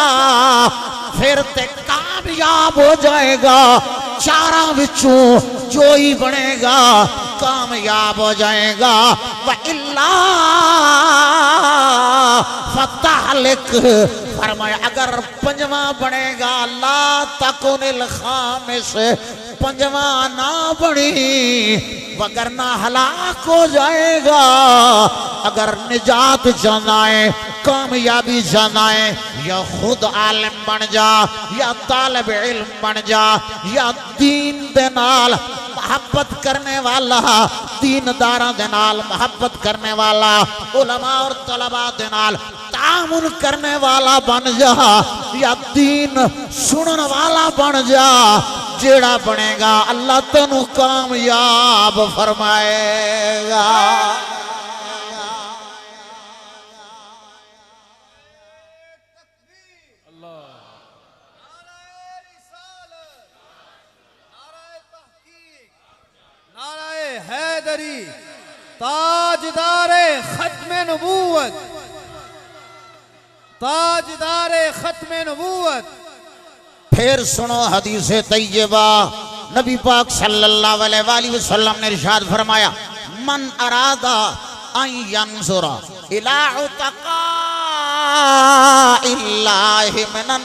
फिर ते कामयाब हो जाएगा। चारा विचों जो ही बनेगा कामयाब हो जाएगा। व इल्ला फतहलिक फरमाया अगर पंजवा बनेगा ला तकुनिल खामिस पंजवा ना बनी वगरना हलाक हो जाएगा। अगर निजात जाना है कामयाबी जाना है या खुद आलिम बन जा या तालिब इल्म बन जा या दीन दे नाल मोहब्बत करने वाला दीनदारां दे नाल मोहब्बत करने वाला उलमा और तलबा दे नाल तामुन करने वाला बन जा या दीन सुनन वाला बन जा। जेड़ा बनेगा अल्लाह तेनू कामयाब फरमाएगा। हैदरी ताजदारे खत्मे नबूवत ताजदारे खत्मे नबूवत। फिर सुनो हदीस तैयबा नबी पाक सल्लल्लाहु अलैहि वसल्लम ने इरशाद फरमाया मन अरादा अन यंजुरा इला उतका इल्लाहि मिनन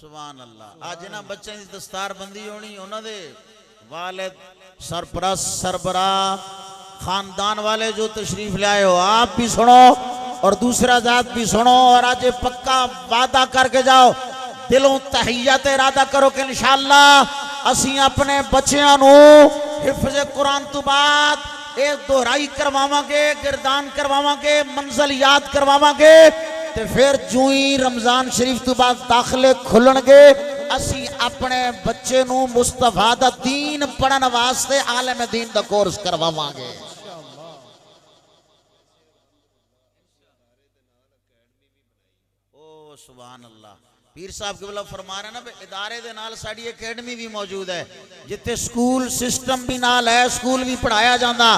सुभान अल्लाह। आज ना बच्चों की दस्तार बंदी होनी उन्होंने वालिद सरपरस्त सरबराह खानदान वाले जो तशरीफ ले आए हो आप भी सुनो और दूसरा जात भी सुनो और आज पक्का वादा करके जाओ दिलों तहियत इरादा करो कि इंशाअल्लाह असी अपने बच्चों को हिफ्ज़ कुरान तो बाद एक दोहराई करवावांगे गिरदान करवावांगे मंजिल याद करवावांगे ते फिर जो ही रमजान शरीफ तो बाद दाखले खुलणगे असी अपने बच्चे नू मुस्तफा दा दीन पढ़न वास्ते आलम दीन दा कोर्स करवावांगे। ओ सुभान अल्लाह। पीर साहब के बला फरमा रहे ना इदारे दे नाल साडी एकेडमी भी मौजूद है जिथे स्कूल सिस्टम भी नाल है स्कूल भी पढ़ाया जाता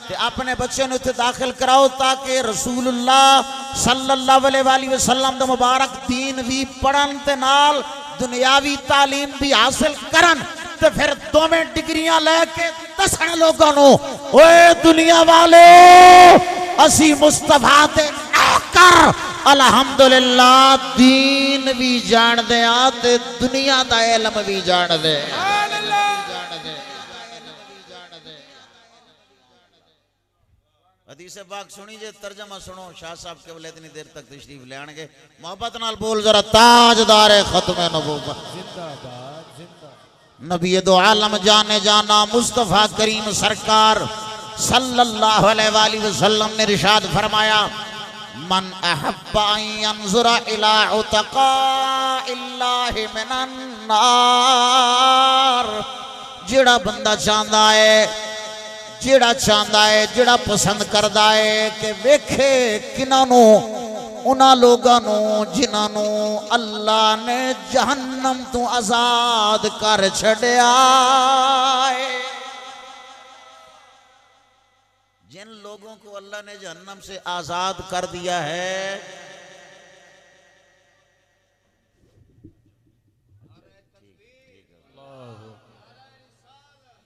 ते अपने बच्चे नू इत्थे दाखिल कराओ ताकि रसूलुल्लाह सल्लल्लाहु अलैहि वसल्लम दा मुबारक दीन भी पढ़न ते नाल दुनियावी तालीम भी हासिल करन ते फिर दोवें डिग्रियां लेके दसन लोगों नू ओए दुनिया वाले असी मुस्तफा दे नौकर अल्हम्दुलिल्लाह दीन भी जान दे ते दुनिया दा इल्म भी जान दे। हदीस पाक सुनी जे तर्जमा सुनो शाह साहब के बोले इतनी देर तक तशरीफ ले आएंगे मोहब्बत नाल बोल जरा ताजदार खत्म नबूवत जिंदाबाद जिंदाबाद नबी दो आलम जाने जाना मुस्तफा करीम सरकार सल्लल्लाहु अलैहि वसल्लम ने इरशाद फरमाया मन अहब्बा अन यंजुरा इला उतकाइल्लाहि मिनन नार जेड़ा बंदा चाहता है जेड़ा पसंद करता है कि वेखे किन्हां उन्हां लोगां नूं जिन्हां नूं अल्लाह ने जहन्नम तो आजाद कर छड़िया है। जिन लोगों को अल्लाह ने जहन्नम से आजाद कर दिया है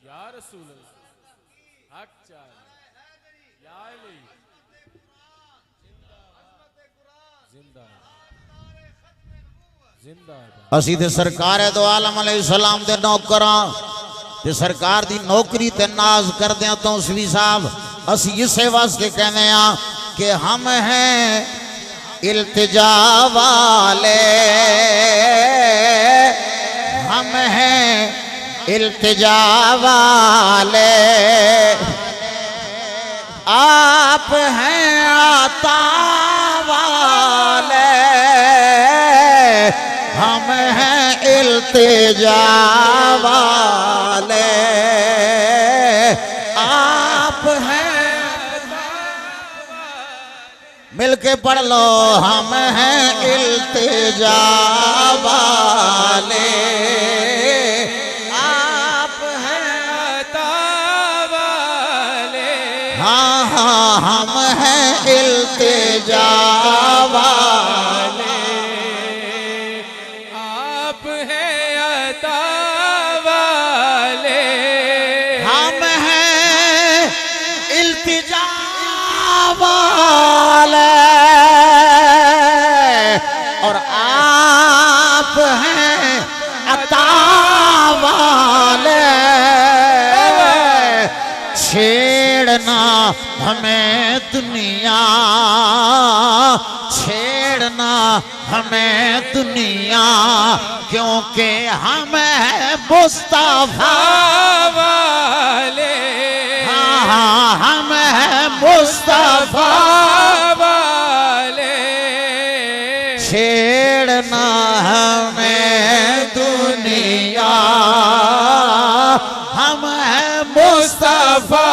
या रसूल असी ते सरकार है दो आलम अलैहिस्सलाम दे नौकरां ते सरकार दी नौकरी ते नाज करदे तो तौसीफी साहब असी इसे वास्ते कहने आ कि हम हैं इल्तिजा वाले हम हैं इल्तिजा वाले आप हैं आता वाले हम हैं इल्तिजा वाले आप हैं मिलके पढ़ लो हम हैं इल्तिजा वाले आप हैं अता वाले हाँ हाँ हम हैं इल्तिजा वाले और आप हैं अता वाले छेड़ना हमें दुनिया हमें दुनिया, क्योंकि हम हैं मुस्तफा वाले। हाँ हम हैं मुस्तफा वाले। छेड़ना हमें दुनिया, हम हैं मुस्तफा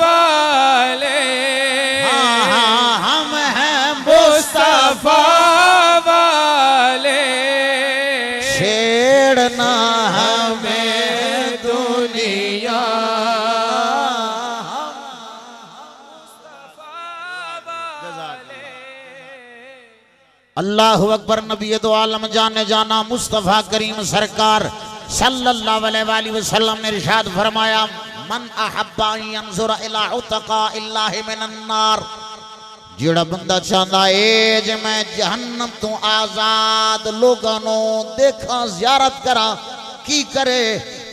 वाले। हाँ हम हैं मुस्तफा वाले। छेड़ना हमें दुनिया, अल्लाहु अकबर। नबी दो आलम जाने जाना मुस्तफ़ा करीम सरकार सल्लल्लाहु अलैहि वसल्लम ने इरशाद फरमाया, मन अहब्बा यंजुर इला उतका इल्लाहि मिनन नार। जेड़ा बंदा चाहता है जे मैं जहन्नम तो आजाद लोगों नो देखा ज़ियारत करा, की करे?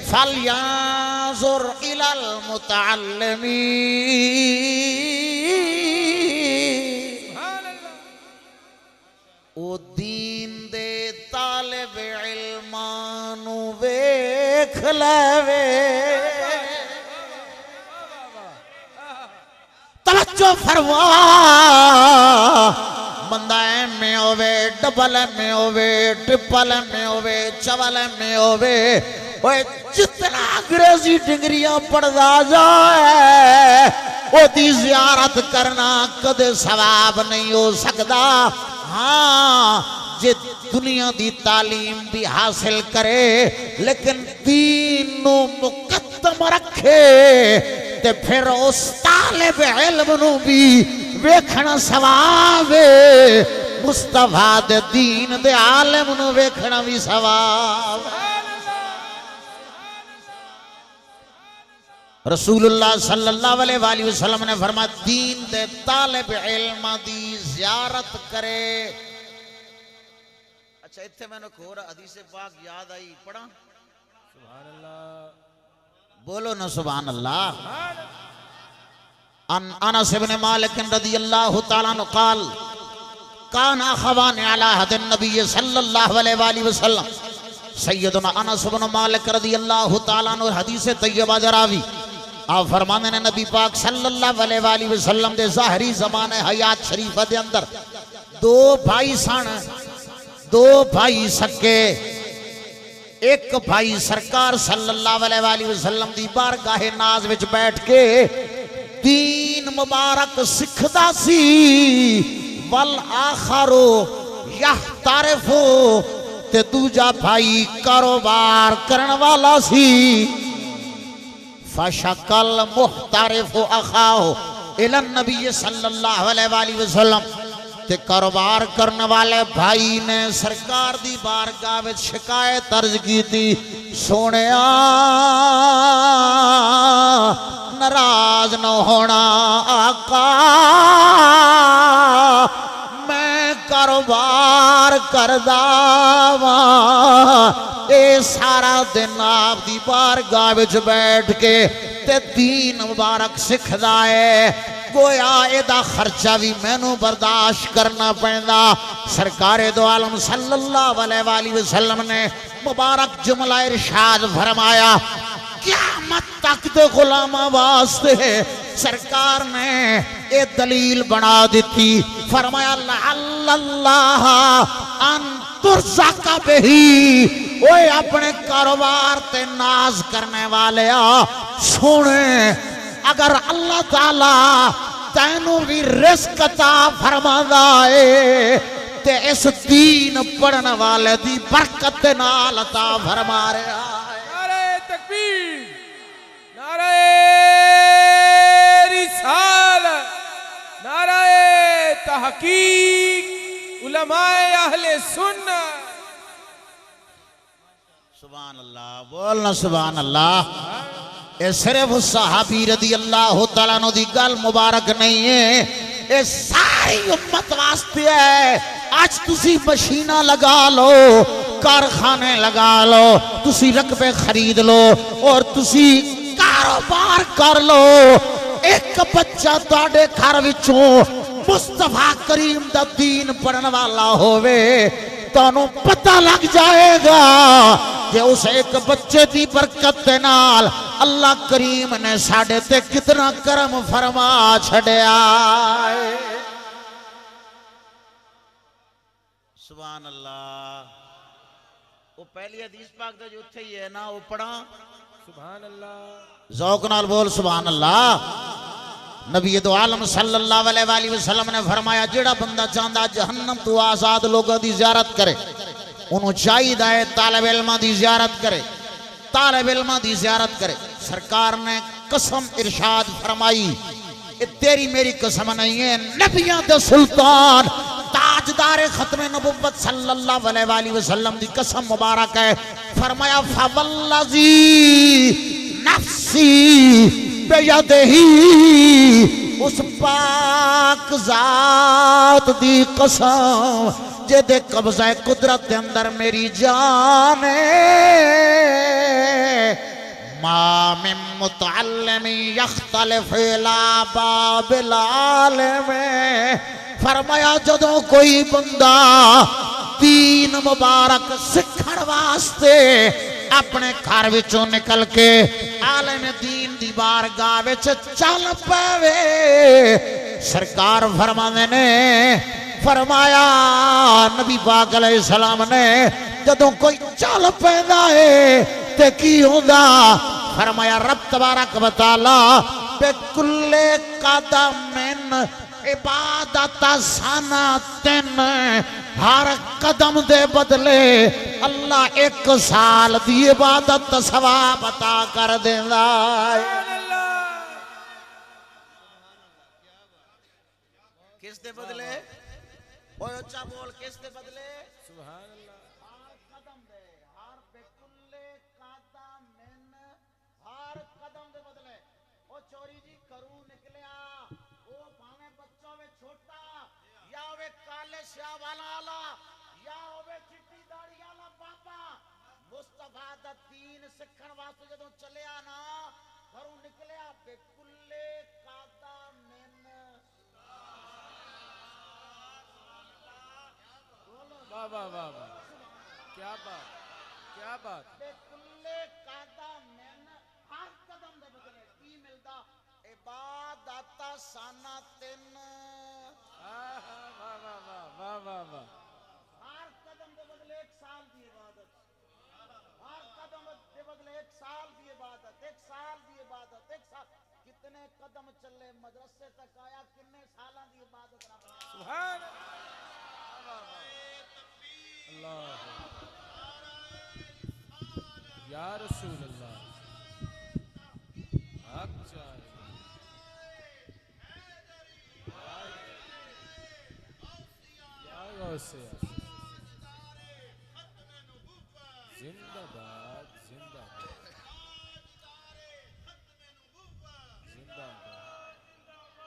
फल यंजुर इलल मुतअल्लिमी, ओ दीन दे तालिब इल्मानू वेख लवे। तवज्जो फरमा, बंदा में होवे, डबल में होवे, ट्रिपल में होवे, चवल में होवे, ओए जितना अंग्रेजी डिग्रियां पढ़दा जाए ओदी ज़ियारत करना कदे सवाब नहीं हो सकता। हाँ जे दुनिया दी तालीम भी हासिल करे लेकिन दीन नू मुकद्दम रखे ते फिर उस तालिब इल्म नू भी वेखना सवाब है। मुस्तफा दे दीन दे आलिम नू वेखना भी सवाब। रसूलुल्लाह सल्लल्लाहु अलैहि वसल्लम ने फरमाया, दीन दे तालिब इल्म दी ज़ियारत करे। अच्छा इत्थे मैंने एक होर हदीस पाक याद आई, पढ़ा? सुभान अल्लाह, बोलो ना सुभान अल्लाह। अनस इब्न मालिक रज़ियल्लाहु तआला अन्हु क़ाल कान अख़वान अला हदन नबी सल्लल्लाहु अलैहि वसल्लम। सैयदना अनस इब्न मालिक रज़ियल्लाहु तआला अन्हु हदीस तय्यबा जरावी आप फरमाने ने नबी पाक सल्लल्लाहु अलैहि वसल्लम दे ज़ाहरी ज़माने हयात शरीफ दे अंदर दो भाई सन, दो भाई सके। एक भाई सरकार सल्लल्लाहु अलैहि वसल्लम दी बारगाहे नाज विच बैठ के दीन मुबारक सिखदा सी, वल आखरो यहतारिफो, ते दूजा भाई कारोबार करने वाला सी। फशकल मुहतारिफो अखाओ इलन नबी सल्लल्लाहु अलैहि वसल्लम, ते कारोबार करने वाले भाई ने सरकार दी बारगाह विच शिकायत अर्ज की थी, सोनिया नाराज न होना आका, मैं कारोबार करदा वां, ए सारा दिन आप दी बारगाह विच बैठ के ते दीन मुबारक सिखदा है, गोया एदा खर्चा भी मैनू बर्दाश्त करना पैंदा। सरकारे दो आलम सल्लल्लाहु अलैहि वसल्लम ने मुबारक जुमला इरशाद फरमाया, क़यामत तक दे गुलामा वास्ते सरकार ने ये दलील बना दी। फरमाया अल्लाह अन तुरज़क़ बिही, ओए अपने कारोबार ते नाज करने वाले सुने, अगर अल्लाह ताला तैनू भी रिज़्क़ अता फरमादा है ते इस दीन पढ़ने वाले दी बरकत दे नाल अता फरमा रहा है। नारे तकबीर, नारे रिसालत, नारे तहकीक, उलमाए अहले सुन्नत। सुभान अल्लाह, बोलना सुभान अल्लाह। ये सिर्फ सहाबी रज़ियल्लाहु तआला अन्हु दी गल मुबारक नहीं है, ये सारी उम्मत वास्ते है। आज तुसी मशीना लगा लो, कारखाने लगा लो, तुसी रकबे खरीद लो और तुसी कारोबार कर लो। एक बच्चा तुहाडे घर विचों मुस्तफा करीम दा दीन पढ़न वाला होवे तानू पता लग जाएगा कि उस एक बच्चे की बरकत दे नाल अल्लाह करीम ने साडे ते कितना करम फरमा छड़िया। सुभान अल्लाह। वो पहली हदीस पाक दा जो उत्थे ही है ना वो पढ़ा सुभान अल्लाह। ज़ौक़ नाल बोल सुभान अल्लाह। नबी दो आलम सल्लल्लाहु अलैहि वसल्लम ने फरमाया जेड़ा बंदा चाहता जहन्नम तो आजाद लोगों की ज़ियारत करे उन्होंने चाहिए है तालिब इल्म की ज़ियारत करे, तालिब इल्म की ज़ियारत करे। सरकार ने कसम इरशाद फरमाई, ये तेरी मेरी कसम नहीं है, नबियां दे सुल्तान ताजदार खत्म नबुव्वत सल्लल्लाहु अलैहि वसल्लम की कसम मुबारक है। फरमाया फवल्लज़ी नफ्सी बेयदिही, उस पाक जात दी कसम जेदे कब्ज़ा कुदरत के अंदर मेरी जान है। मा मिन मुतअल्लिमी यख्तलिफ इला बाबिल आलिम, फरमाया जदों कोई बंदा दीन मुबारक सिखण वास्ते अपने घर विचों निकल के आलिम दीन दी बारगाह विच चल पवे, सरकार फरमांदे ने फरमाया नबी पाक अलैहि सलाम ने जदों कोई चल पैदा है ते की होंदा, फरमाया रब तबारक व तआला बेकुल्ले कदमिन इबादत सनतिन, हर कदम दे बदले अल्लाह एक साल दी इबादत सवाब अता कर देंदा है। किस दे बदले? ओए अच्छा बोल, किस दे बदले? सुभान अल्लाह। हर कदम दे, हर बेकुल्ले कदमिन, हर कदम दे बदले। ओ चोरी जी करू निकलिया, ओ भावे बच्चा वे छोटा या वे काले स्याह वाला आला या वे चिट्टी दाढ़ी वाला बाबा, मुस्तफा दा दीन सिखण वास्ते जदों चलिया ना घरों निकलिया बेकुल्ले कदमिन। वाह वाह वाह वाह, क्या बात, क्या बात। बेकुल्ले कदमिन, हर कदम दे बदले की मिलदा? इबादत सनतिन। वाह वाह वाह वाह वाह वाह। हर कदम दे बदले एक साल की इबादत, हर कदम दे बदले एक साल की इबादत, एक साल की इबादत, एक साल। कितने कदम चले मदरसे तक आया, कितने सालों की इबादत रब ने। सुभान अल्लाह या रसूल अल्लाह। हक चाहिए या गौसे जिंदाबाद जिंदाबाद जिंदाबाद।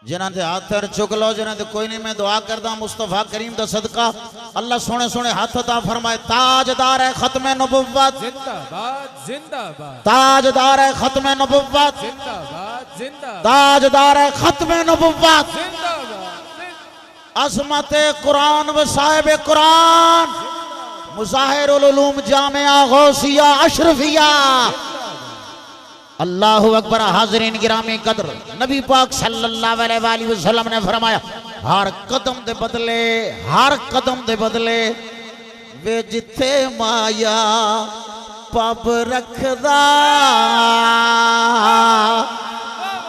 जिन्हां दे हाथ चुक लो, जिन्हां दे कोई नहीं, मैं दुआ करदा मुस्तफा करीम दा सदका अल्लाह सोने सोने हाथ अता फरमाए। ताजदार है खत्म नबुव्वत जिंदाबाद जिंदाबाद, ताजदार है खत्म नबुव्वत जिंदाबाद जिंदाबाद, ताजदार है खत्म नबुव्वत। जिंदाबाद अज़मत कुरान व साहिब कुरान मुज़ाहिरुल उलूम जामिया गौसिया अशरफिया। अल्लाहु अकबर। हाज़रीन गिरामी कदर, नबी पाक सल्लल्लाहु अलैहि वसल्लम ने फरमाया हर कदम दे बदले, हर कदम दे बदले वे जिथे माया पब रखदा,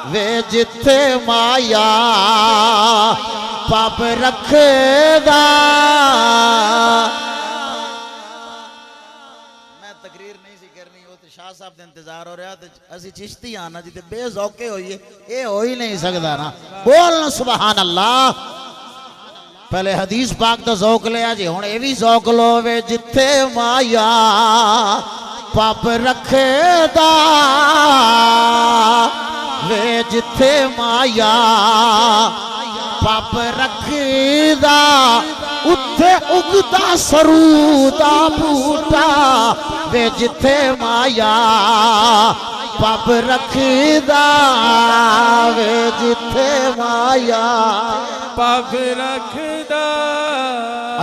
वे जिथे माया पब रखदा। मैं तकरीर नहीं सी करनी, वो तो शाह साहब का इंतजार हो रहा, असी चिश्ती आना जी बेजौके होइए, ये हो ही नहीं सकता ना। बोलना सुभान अल्लाह। पहले हदीस पाक तो जौक लिया जी, हुण ये भी जौक लो वे जिथे माया पब रखेदा, वे जिथे माया पब रखेदा, उत्थे उगदा सरू दा बूटा, वे जिथे माया पब रखेदा, वे जिथे माया पग रखदा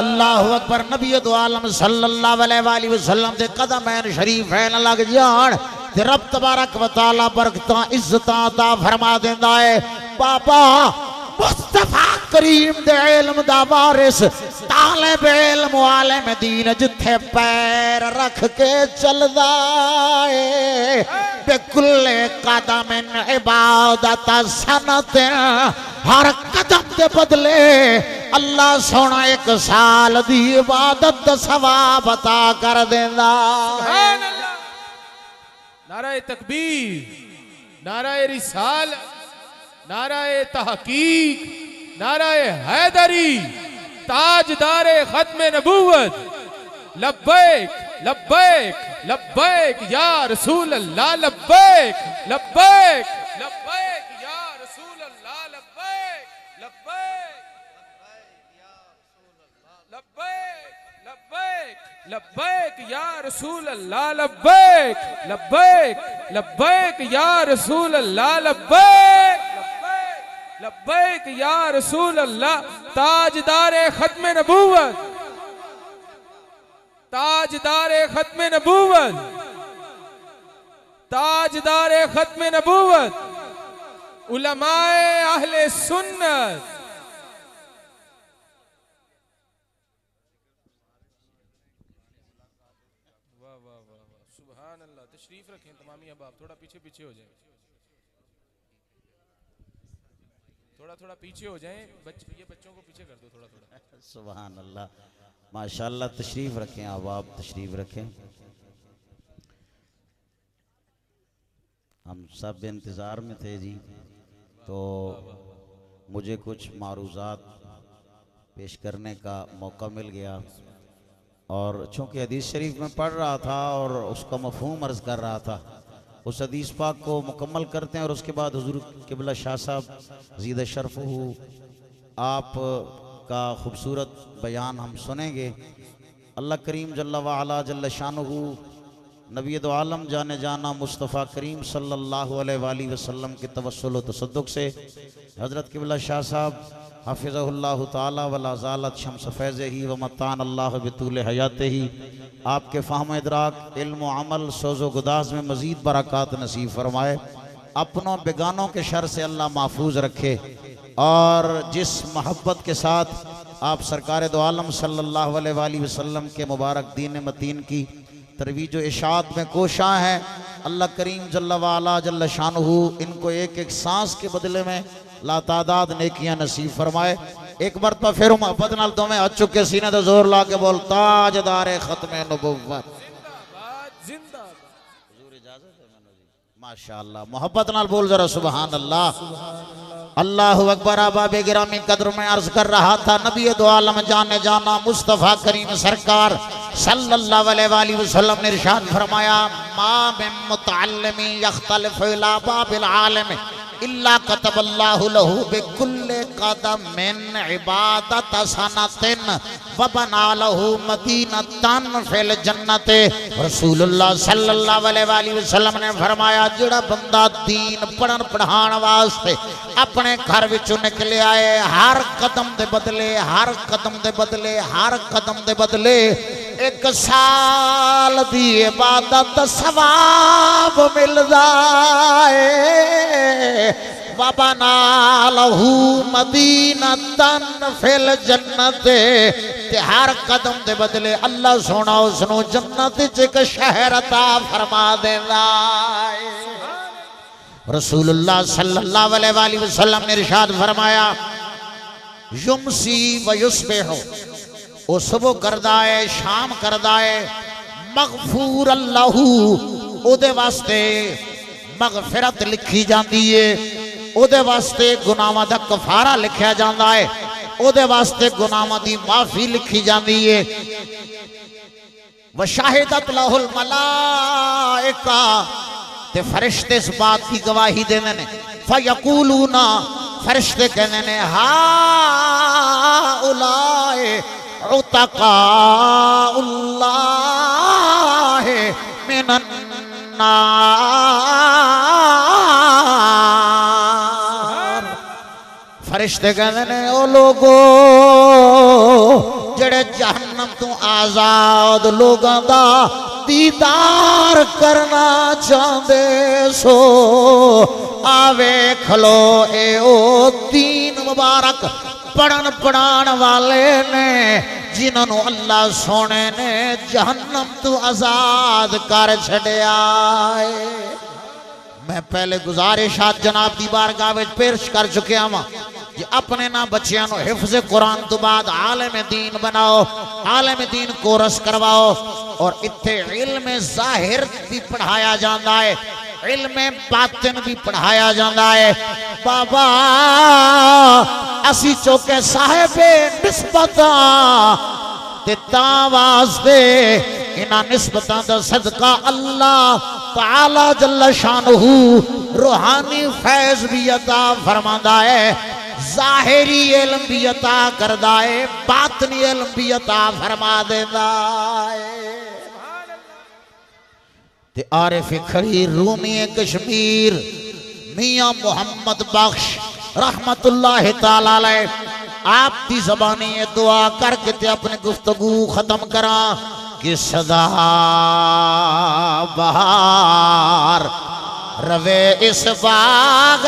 अल्लाहु अकबर। नबी दो आलम सल्लल्लाहु अलैहि वसल्लम दे कदमैन शरीफ है न लग जान ते रब तबारक व तआला बरकतां इज्जतां अता फरमा देंदा है। बाबा मुस्तफा करीम दे इल्म दा वारिस तालिब इल्म आलिम दीन जिथे पैर रख के चलदा है बेकुल्ले कदमिन इबादत सनत हर कदम दे बदले अल्लाह सोना एक साल दी इबादत दा सवाब अता कर देंदा। सुभान अल्लाह। नाराए तकबीर, नाराए रिसाल, नाराए तहकीक, नाराए हैदरी, ताजदारे खत्म नबूवत। लब्बैक लब्बैक लब्बैक या रसूल अल्लाह, लब्बैक लब्बैक लब्बैक या रसूल अल्लाह, लब्बैक लब्बैक लब्बैक लब्बैक लब्बैक या रसूल अल्लाह, लब्बैक लब्बैक लब्बैक या रसूल अल्लाह, लब्बैक लब्बैक या रसूल अल्लाह। ताजदारे खत्म नबूवत, ताजदारे खत्म नबूवत, ताजदारे खत्म नबूवत, उलमाए अहले सुन्नत। वाह वाह वाह वाह, सुभान अल्लाह। तशरीफ रखें तमामी अहबाब, थोड़ा पीछे पीछे हो जाएं, थोड़ा थोड़ा पीछे हो जाएं। ये बच्चों को पीछे कर दो थोड़ा थोड़ा। सुभान अल्लाह, माशाअल्लाह। तशरीफ रखें अहबाब, तशरीफ रखें। हम सब इंतज़ार में थे जी, तो मुझे कुछ मारूज़ात पेश करने का मौका मिल गया और चूँकि हदीस शरीफ में पढ़ रहा था और उसका मफ़हूम अर्ज़ कर रहा था, उस हदीस पाक को मुकम्मल करते हैं और उसके बाद हुज़ूर क़िबला शाह साहब ज़ीद शरफ़हू आप का खूबसूरत बयान हम सुनेंगे। अल्लाह करीम जल्ला व अला जल्ल शानुहु नबी दो आलम जाने जाना मुस्तफ़ा करीम सल्लल्लाहु अलैहि वसल्लम के तवस्सुल व तसद्दुक़ से हज़रत क़िबला शाह साहब हाफ़िज़हुल्लाहु ताला वला ज़ालत शम्स फ़ैज़िही व मतान अल्लाह बितूल हयातिही आपके फ़हम इदराक इल्म व अमल सोज़ो गुदाज में मज़ीद बरक़ात नसीब फरमाए। अपनों बेगानों के शर से अल्लाह महफूज रखे और जिस मोहब्बत के साथ आप सरकार दो आलम सल्लल्लाहु अलैहि वसल्लम के मुबारक दीन मतीन की तरवीज व इशाअत में कोशा हैं, अल्लाह करीम जल्ला व अला जल्ल शानुहु इनको एक एक सांस के बदले में लातादाद नेकियां नसीब फरमाए। एक मरतबा फिर मोहब्बत नाल दोवें हाथ चुक के सीने ते जोर ला के बोल ताजदारे खत्मे नबुव्वत जिंदाबाद। हुजूर इजाजत है मैनू जी, माशाअल्लाह। मोहब्बत नाल बोल जरा सुभान अल्लाह। अल्लाहु अकबर। अहबाब गिरामी कद्र में अर्ज कर रहा था, नबी दो आलम जाने जाना मुस्तफ़ा करीम सरकार सल्लल्लाहु अलैहि वसल्लम ने इरशाद फरमाया, मा मिन मुतअल्लिमी यख्तलिफु इला बाबिल आलिम इल्ला कतबल्लाहु लहू बिकुल्ले कदमिन इबादत सनतिन व बना लहू मदीनतन फिल जन्नत। रसूलुल्लाह सल्लल्लाहु अलैहि वसल्लम ने फरमाया, जेड़ा बंदा दीन पढ़न पढ़ान वास्ते अपने घर विचों निकले आए, हर कदम दे बदले, हर कदम दे बदले, हर कदम दे बदले एक साल दी इबादत सवाब मिलदा है। वबना लहू मदीनतन फिल जन्नत, ते हर कदम दे बदले अल्लाह सोना उसनू जन्नत च एक शहर अता फरमा देंदा है। रसूलुल्लाह सल्लल्लाहु अलैहि वसल्लम ने इरशाद फरमाया, युमसी व युस्बिहु, वो सुबह करदा है शाम करदा है, मगफूर अल्लाहू ओदे वास्ते मगफिरत लिखी जाती है, ओदे वास्ते गुनाहां दा कफारा लिखा जाता है, ओदे वास्ते गुनाहां दी माफी लिखी जाती है। व शाहिदत लहुल मलाइका, ते फरिश्ते इस बात की गवाही देंदे ने, फयकूलूना, फरिश्ते कहंदे ने, हा उलाए उतकाउल्लाह मिनन नार। फरिश्ते कहते ने ओ लोगो जेड़े जहन्नम तो आजाद लोगों दा दीदार करना चाहते सो आवे खलो ए ओ दीन मुबारक पढ़न पढ़ान वाले ने जिन्होंने अल्लाह सोने ने जहन्नम तो आजाद कर छड़िया है। मैं पहले गुजारिशात जनाब दी बारगाह विच पेश कर चुकिया वा कि अपने ना बच्चों को हिफ्ज कुरान तो बाद आलिम दीन बनाओ, आलिम दीन कोर्स करवाओ और इत्थे इल्म ज़ाहिर भी पढ़ाया जाता है, इल्म बातिन भी पढ़ाया जाता है। बाबा असी चौके साहिबे निस्बता ते तां वास्ते इन्हां निस्बतां दा सदका अल्लाह ताला जल्ल शानहू रूहानी फैज भी अता फरमांदा है, ज़ाहिरी इल्म भी अता करदा है, बातनी इल्म भी अता फरमा देंदा है। ते आरिफ खड़ी रूमी कश्मीर मियां मोहम्मद बख्श रहमतुल्लाह ताला अलैह आप दी ज़बानी ये दुआ करके ते अपनी गुफ्तगू खत्म करा कि सदा बहार रवे इस बाग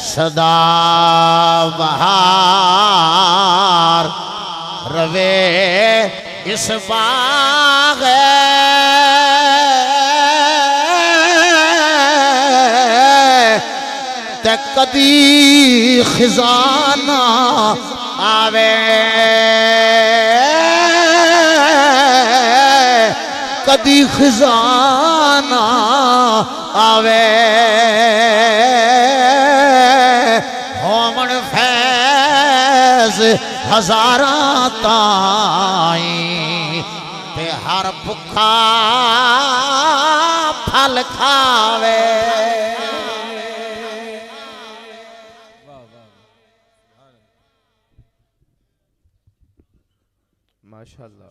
सदा बहार रवे इस बाग ते कदी खजाना आवे कदी खजाना आवे होमन फैज हजारा ताई ते हर भुखा फल खावे। माशाल्लाह।